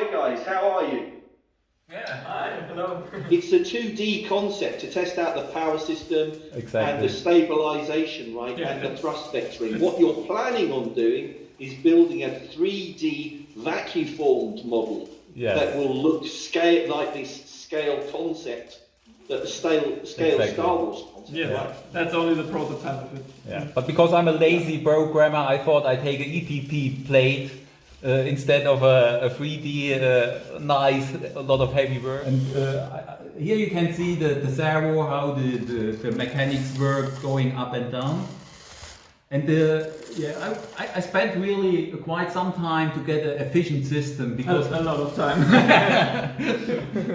Hi guys, how are you? Yeah, hi, hello. It's a 2D concept to test out the power system and the stabilisation, right, and the thrust vectoring. What you're planning on doing is building a 3D vacuum-formed model that will look like this scale concept, that the scale Star Wars concept, right? That's only the prototype of it. Yeah, but because I'm a lazy programmer, I thought I'd take an EPP plate instead of a 3D nice, a lot of heavy work. And here you can see the servo, how the mechanics work going up and down. And yeah, I spent really quite some time to get an efficient system because a lot of time.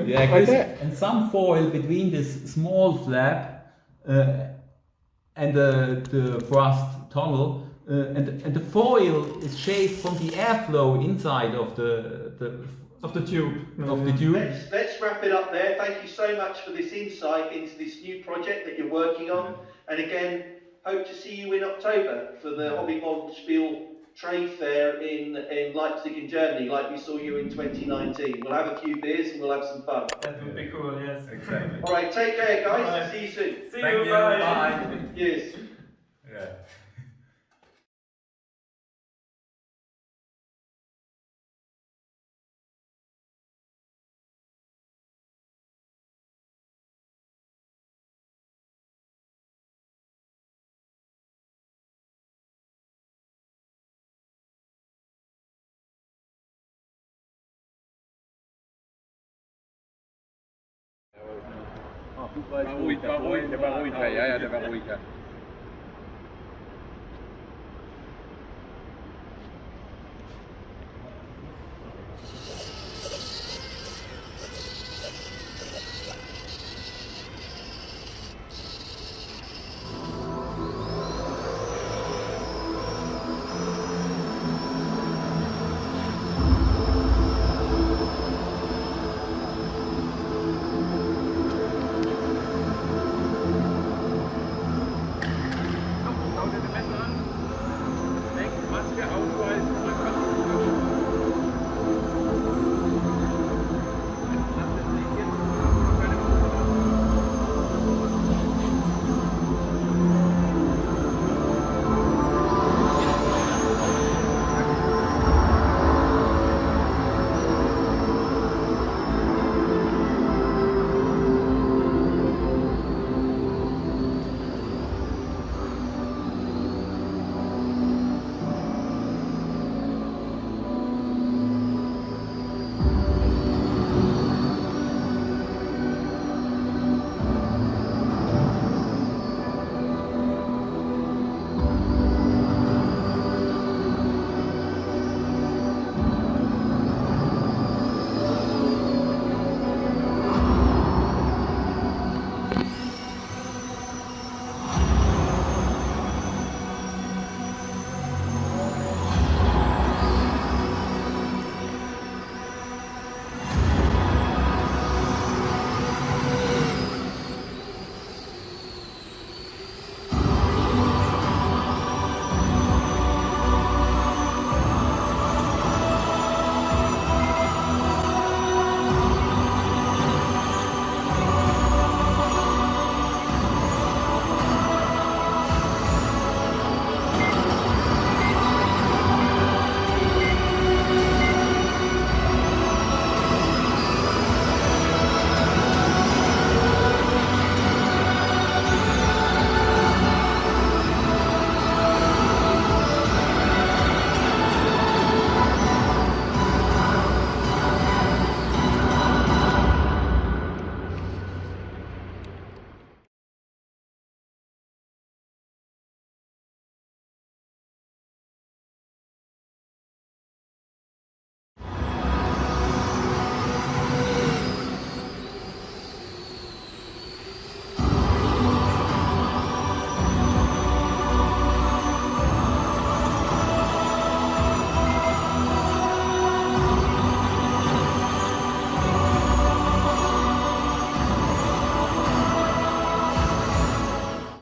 yeah, and some foil between this small flap and the thrust tunnel. And the foil is shaped from the airflow inside of the tube. Let's wrap it up there. Thank you so much for this insight into this new project that you're working on. And again, hope to see you in October for the Hobby Model Spiel trade fair in Leipzig in Germany, like we saw you in 2019. We'll have a few beers and we'll have some fun. That would be cool, yes. Exactly. All right, take care, guys. See you soon. See you, bye. Bye. Yes. Yeah. Der war ruhig, ja, der war ruhig, ja.